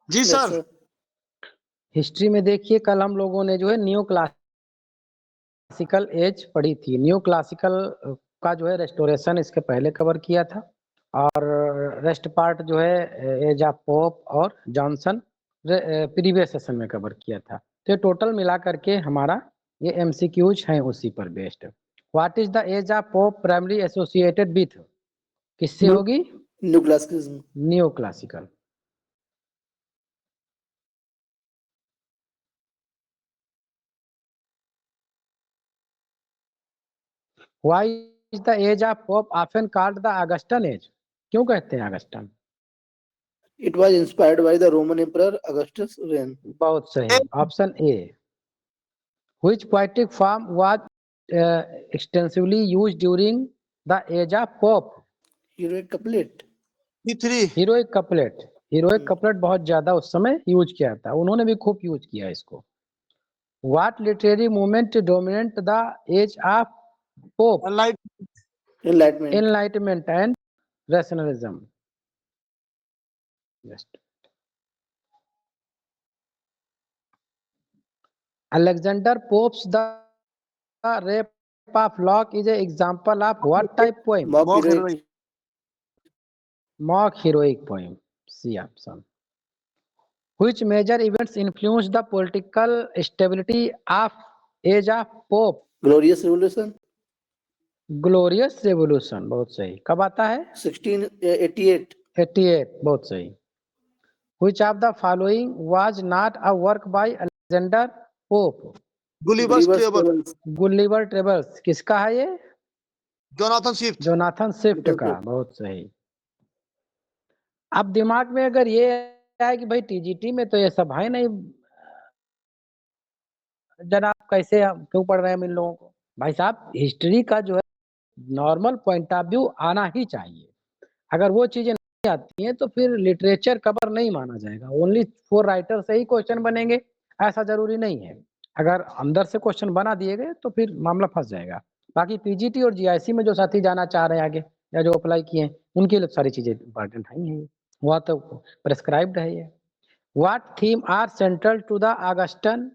जी sir. History में देखिए कल हम लोगों ने जो है न्यू क्लासिकल एज पढ़ी थी। न्यू क्लासिकल का जो है रेस्टोरेशन इसके पहले कवर किया था और रेस्ट पार्ट जो है एज ऑफ पोप और जॉनसन प्रीवियस सेशन में कवर किया था। तो टोटल मिला करके हमारा ये एमसीक्यूज हैं उसी पर based. What is the age of Pope primary associated with, किससे होगी? New classical. New classical. Why is the age of Pope often called the Augustan age? क्यों कहते हैं Augustan? It was inspired by the Roman Emperor Augustus' reign. बहुत सही, option A. Which poetic form was extensively used during the age of Pope? Heroic couplet. Heroic couplet. Heroic couplet बहुत ज्यादा उस समय use किया था, उन्होंने भी खूब यूज किया इसको। What literary movement dominate the age of Pope? Enlightenment. Enlightenment and rationalism. Just Alexander Pope's The Rape of Lock is an example of what type poem? Mock heroic. Mock heroic poem. C option. Which major events influenced the political stability of age of Pope? Glorious Revolution. Glorious Revolution, बहुत सही। कब आता है? 1688. 88, बहुत सही। Which of the following was not a work by Alexander Pope? Gulliver's travels. Gulliver travels किसका है ये? Jonathan Swift. जोनाथन स्विफ्ट का, बहुत सही। अब दिमाग में अगर ये है कि भाई टीजीटी में तो ये सब है नहीं, जनाब कैसे क्यों पढ़ रहे हैं इन लोगों को? भाई साहब हिस्ट्री का जो है नॉर्मल पॉइंट ऑफ व्यू आना ही चाहिए। अगर वो चीजें नहीं आती हैं तो फिर लिटरेचर कवर नहीं माना जाएगा। ओनली फॉर राइटर से ही क्वेश्चन बनेंगे ऐसा जरूरी नहीं है। अगर अंदर से क्वेश्चन बना दिए गए तो फिर मामला फंस जाएगा। बाकी पीजीटी और जीआईसी में जो साथी जाना चाह रहे हैं आगे या जो अप्लाई किए हैं उनके लिए सारी चीजें इंपॉर्टेंट है, वह तो प्रेस्क्राइब्ड है ये। What theme are central to the Augustan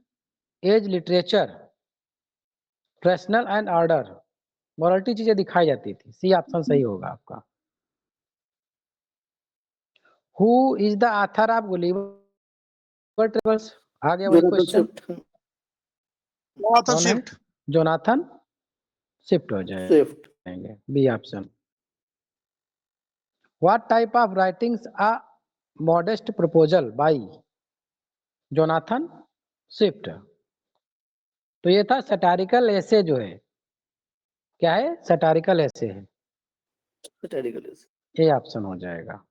age literature? Rational and order, morality चीजें दिखाई जाती थी। सी ऑप्शन सही होगा आपका। Who is the author of Gulliver Travels? आ गया वही question. Jonathan Swift. Jonathan Swift हो जाएंगे, B option. What type of writings a modest proposal by Jonathan Swift? तो ये था सटारिकल ऐसे, जो है क्या है? सटारिकल ऐसे है, ये ऑप्शन हो जाएगा।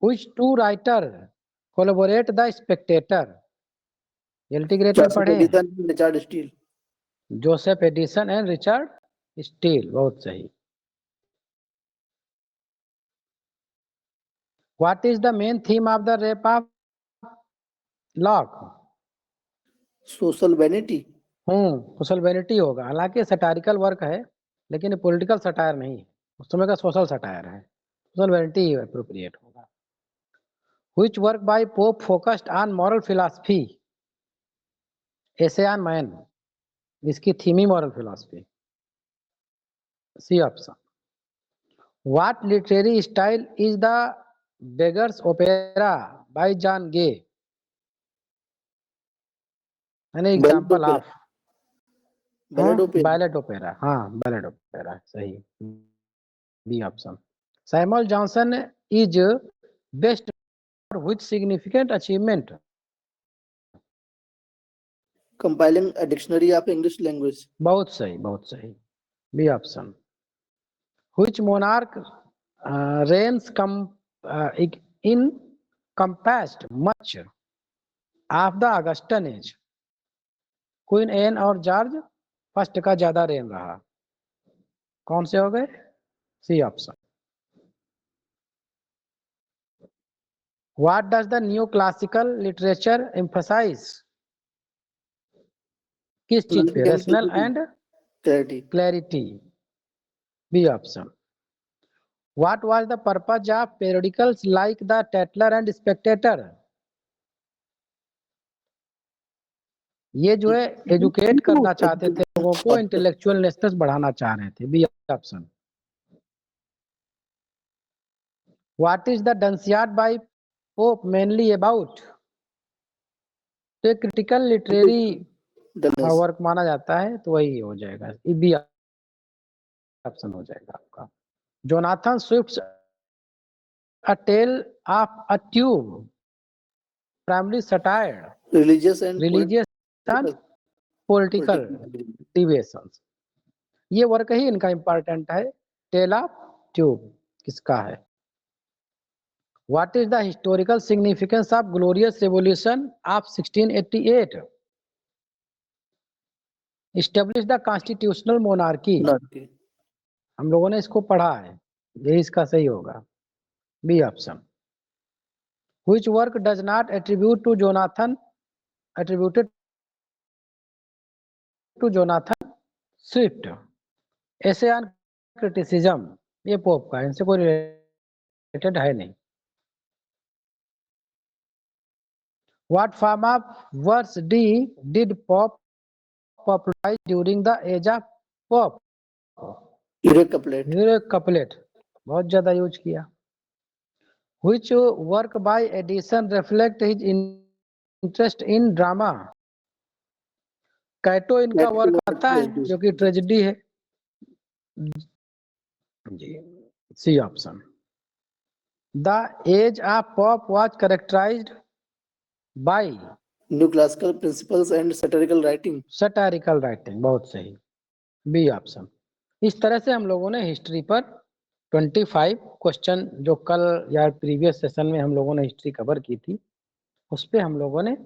Which two writer collaborate the Spectator? Integrated पढ़े? Richard Steele. Joseph Addison and Richard Steele, बहुत सही। What is the main theme of the Rape of Lock? Social vanity. Social vanity होगा, हालांकि सटारिकल वर्क है लेकिन political satire नहीं है, उस समय का सोशल सटायर है। सोशल वैनिटी एप्रोप्रिएट होगा। Which work by Pope focused on moral philosophy? Essay on Man, इसकी थीम ही moral philosophy। C option. What literary style is the Beggar's Opera by John Gay? An example of ballet opera. हाँ, ballet opera सही, B option. Samuel Johnson is best for which significant achievement? Compiling a dictionary of English language. बहुत सही, बहुत सही, B option. Which monarch reigns encompassed much of the Augustan age? Queen Anne और George first का ज्यादा reign रहा, कौन से हो गए? C option. What does the new classical literature emphasise? किस चीज पे? Rational and clarity, B option. What was the purpose of periodicals like the Tatler and Spectator? ये जो है एजुकेट करना चाहते थे लोगों को, इंटेलेक्चुअल नेसनेस बढ़ाना चाह रहे थे। B option. What is the Dunciad by Pope mainly about? तो एक क्रिटिकल लिटरेरी वर्क माना जाता है, तो वही हो जाएगा, बी ऑप्शन हो जाएगा आपका। Jonathan Swift A Tale of a Tube, primarily satire, religious and political deviations। ये वर्क ही इनका इंपॉर्टेंट है। टेल ऑफ ट्यूब किसका है? What is the historical significance of glorious revolution of 1688? Establish the constitutional monarchy। हम लोगों ने इसको पढ़ा है, यही इसका सही होगा, B option. Which work does not attributed to Jonathan Swift? Essay on criticism, ये पोप का, इनसे कोई रिलेटेड है नहीं। What form of verse did Pope popularize during the age of Pope? Lyric couplet बहुत ज्यादा यूज किया। Which work by Edison reflect his interest in drama? कैटो इनका वर्क आता है जो कि ट्रेजेडी है जी, C option. The age of Pope was characterized by new classical principles and satirical writing। बहुत सही, बी ऑप्शन। इस तरह से हम लोगों ने हिस्ट्री पर 25 क्वेश्चन, जो कल या प्रीवियस सेशन में हम लोगों ने हिस्ट्री कवर की थी, उस पे हम लोगों ने